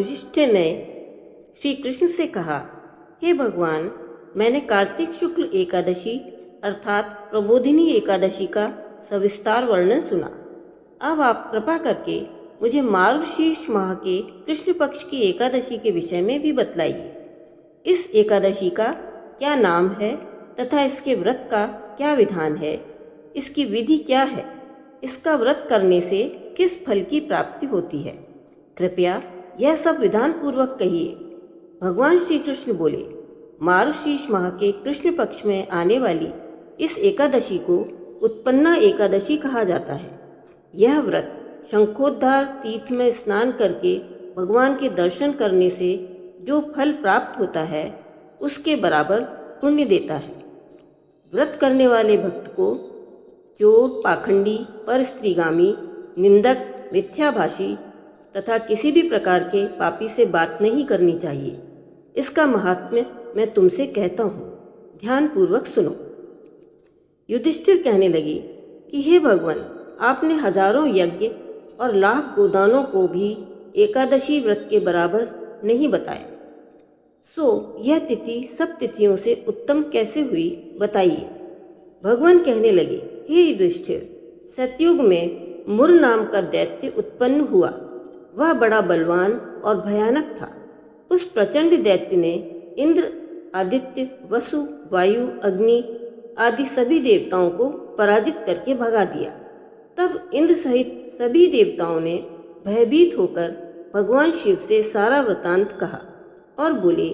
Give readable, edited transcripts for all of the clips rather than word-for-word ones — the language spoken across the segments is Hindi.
युधिष्ठिर ने श्री कृष्ण से कहा, हे भगवान, मैंने कार्तिक शुक्ल एकादशी अर्थात प्रबोधिनी एकादशी का सविस्तार वर्णन सुना। अब आप कृपा करके मुझे मार्गशीर्ष माह के कृष्ण पक्ष की एकादशी के विषय में भी बतलाइए। इस एकादशी का क्या नाम है तथा इसके व्रत का क्या विधान है, इसकी विधि क्या है, इसका व्रत करने से किस फल की प्राप्ति होती है, कृपया यह सब विधान पूर्वक कहिए। भगवान श्री कृष्ण बोले, मार्गशीर्ष माह के कृष्ण पक्ष में आने वाली इस एकादशी को उत्पन्ना एकादशी कहा जाता है। यह व्रत शंखोद्धार तीर्थ में स्नान करके भगवान के दर्शन करने से जो फल प्राप्त होता है उसके बराबर पुण्य देता है। व्रत करने वाले भक्त को चोर, पाखंडी, परस्त्रीगामी, निंदक, मिथ्याभाषी तथा किसी भी प्रकार के पापी से बात नहीं करनी चाहिए। इसका महात्म्य मैं तुमसे कहता हूँ, ध्यानपूर्वक सुनो। युधिष्ठिर कहने लगे कि हे भगवान, आपने हजारों यज्ञ और लाख गोदानों को भी एकादशी व्रत के बराबर नहीं बताया, सो यह तिथि सब तिथियों से उत्तम कैसे हुई, बताइए। भगवान कहने लगे, हे युधिष्ठिर, सतयुग में मुर नाम का दैत्य उत्पन्न हुआ। वह बड़ा बलवान और भयानक था। उस प्रचंड दैत्य ने इंद्र, आदित्य, वसु, वायु, अग्नि आदि सभी देवताओं को पराजित करके भगा दिया। तब इंद्र सहित सभी देवताओं ने भयभीत होकर भगवान शिव से सारा वृतांत कहा और बोले,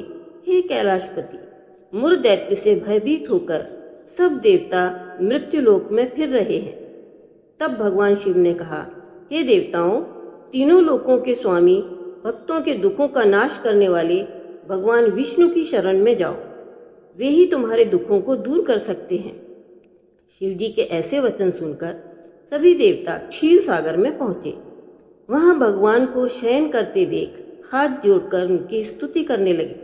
हे कैलाशपति, मुर दैत्य से भयभीत होकर सब देवता मृत्युलोक में फिर रहे हैं। तब भगवान शिव ने कहा, हे देवताओं, तीनों लोकों के स्वामी, भक्तों के दुखों का नाश करने वाले भगवान विष्णु की शरण में जाओ, वे ही तुम्हारे दुखों को दूर कर सकते हैं। शिव जी के ऐसे वचन सुनकर सभी देवता क्षीर सागर में पहुँचे। वहाँ भगवान को शयन करते देख हाथ जोड़कर उनकी स्तुति करने लगे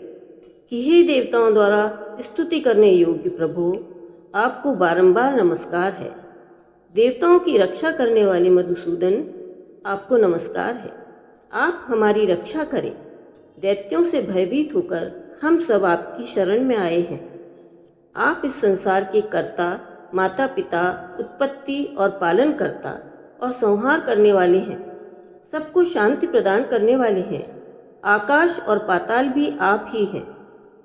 कि हे देवताओं द्वारा स्तुति करने योग्य प्रभु, आपको बारंबार नमस्कार है। देवताओं की रक्षा करने वाले मधुसूदन, आपको नमस्कार है। आप हमारी रक्षा करें। दैत्यों से भयभीत होकर हम सब आपकी शरण में आए हैं। आप इस संसार के कर्ता, माता पिता, उत्पत्ति और पालन करता और संहार करने वाले हैं। सबको शांति प्रदान करने वाले हैं। आकाश और पाताल भी आप ही हैं।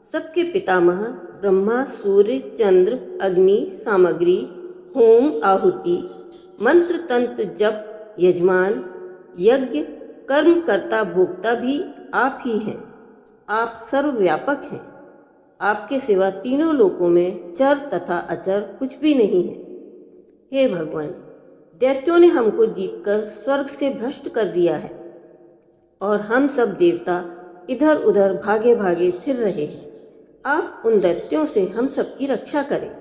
सबके पितामह ब्रह्मा, सूर्य, चंद्र, अग्नि, सामग्री, होम, आहुति, मंत्र, तंत्र, जप, यजमान, यज्ञ, कर्म कर्ता, भोक्ता भी आप ही हैं। आप सर्वव्यापक हैं। आपके सिवा तीनों लोकों में चर तथा अचर कुछ भी नहीं है। हे भगवान, दैत्यों ने हमको जीतकर स्वर्ग से भ्रष्ट कर दिया है और हम सब देवता इधर उधर भागे भागे फिर रहे हैं। आप उन दैत्यों से हम सबकी रक्षा करें।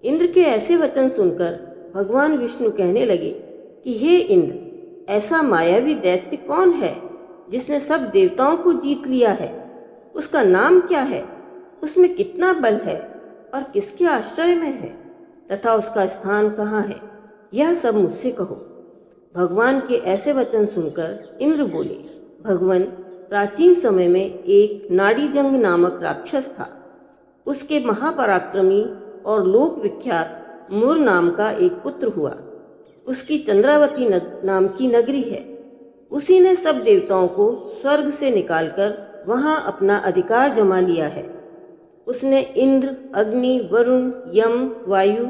इंद्र के ऐसे वचन सुनकर भगवान विष्णु कहने लगे कि हे इंद्र, ऐसा मायावी दैत्य कौन है जिसने सब देवताओं को जीत लिया है? उसका नाम क्या है? उसमें कितना बल है और किसके आश्रय में है तथा उसका स्थान कहाँ है? यह सब मुझसे कहो। भगवान के ऐसे वचन सुनकर इंद्र बोले, भगवान, प्राचीन समय में एक नाड़ीजंग नामक राक्षस था। उसके महापराक्रमी और लोक विख्यात मुर नाम का एक पुत्र हुआ। उसकी चंद्रावती नाम की नगरी है। उसी ने सब देवताओं को स्वर्ग से निकालकर वहाँ अपना अधिकार जमा लिया है। उसने इंद्र, अग्नि, वरुण, यम, वायु,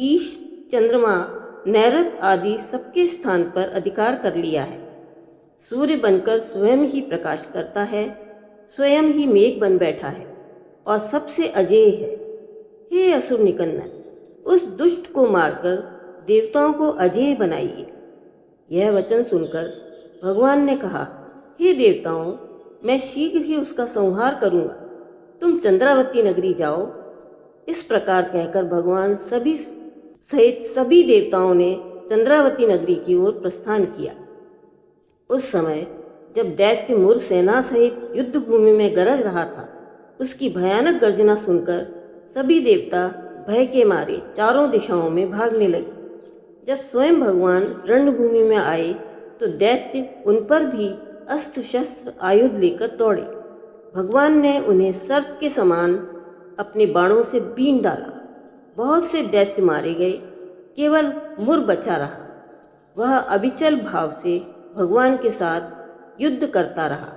ईश, चंद्रमा, नैरत आदि सबके स्थान पर अधिकार कर लिया है। सूर्य बनकर स्वयं ही प्रकाश करता है, स्वयं ही मेघ बन बैठा है और सबसे अजेय है। हे असुर निकंदन, उस दुष्ट को मारकर देवताओं को अजेय बनाइए। यह वचन सुनकर भगवान ने कहा, हे देवताओं, मैं शीघ्र ही उसका संहार करूँगा। तुम चंद्रावती नगरी जाओ। इस प्रकार कहकर भगवान सभी सहित सभी देवताओं ने चंद्रावती नगरी की ओर प्रस्थान किया। उस समय जब दैत्य मुर सेना सहित युद्ध भूमि में गरज रहा था, उसकी भयानक गर्जना सुनकर सभी देवता भय के मारे चारों दिशाओं में भागने लगे। जब स्वयं भगवान रणभूमि में आए तो दैत्य उन पर भी अस्त्र शस्त्र आयुध लेकर दौड़े। भगवान ने उन्हें सर्प के समान अपने बाणों से बीन डाला। बहुत से दैत्य मारे गए, केवल मुर बचा रहा। वह अविचल भाव से भगवान के साथ युद्ध करता रहा।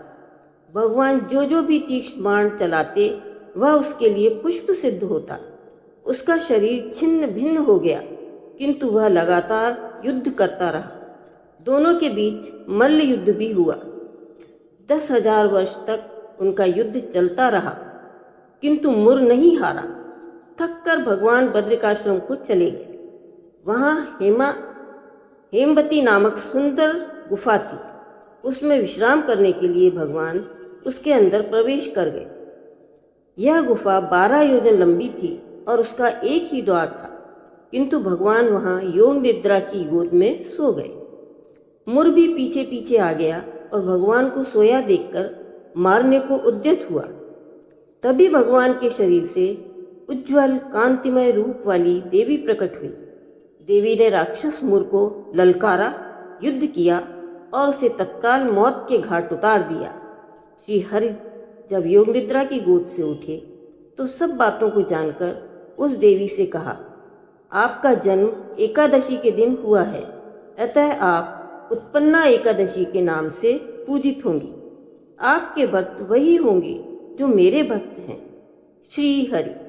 भगवान जो भी तीक्ष्ण बाण चलाते वह उसके लिए पुष्प सिद्ध होता। उसका शरीर छिन्न भिन्न हो गया, किंतु वह लगातार युद्ध करता रहा। दोनों के बीच मल्ल युद्ध भी हुआ। 10,000 वर्ष तक उनका युद्ध चलता रहा, किंतु मुर नहीं हारा। थककर भगवान बद्रिकाश्रम को चले गए। वहाँ हेमवती नामक सुंदर गुफा थी। उसमें विश्राम करने के लिए भगवान उसके अंदर प्रवेश कर गए। यह गुफा 12 योजन लंबी थी और उसका एक ही द्वार था, किंतु भगवान वहाँ योग निद्रा की गोद में सो गए। मुर भी पीछे पीछे आ गया और भगवान को सोया देखकर मारने को उद्यत हुआ। तभी भगवान के शरीर से उज्ज्वल कांतिमय रूप वाली देवी प्रकट हुई। देवी ने राक्षस मुर को ललकारा, युद्ध किया और उसे तत्काल मौत के घाट उतार दिया। श्री हरि जब योग निद्रा की गोद से उठे तो सब बातों को जानकर उस देवी से कहा, आपका जन्म एकादशी के दिन हुआ है, अतः आप उत्पन्ना एकादशी के नाम से पूजित होंगी। आपके भक्त वही होंगे जो मेरे भक्त हैं। श्री हरि।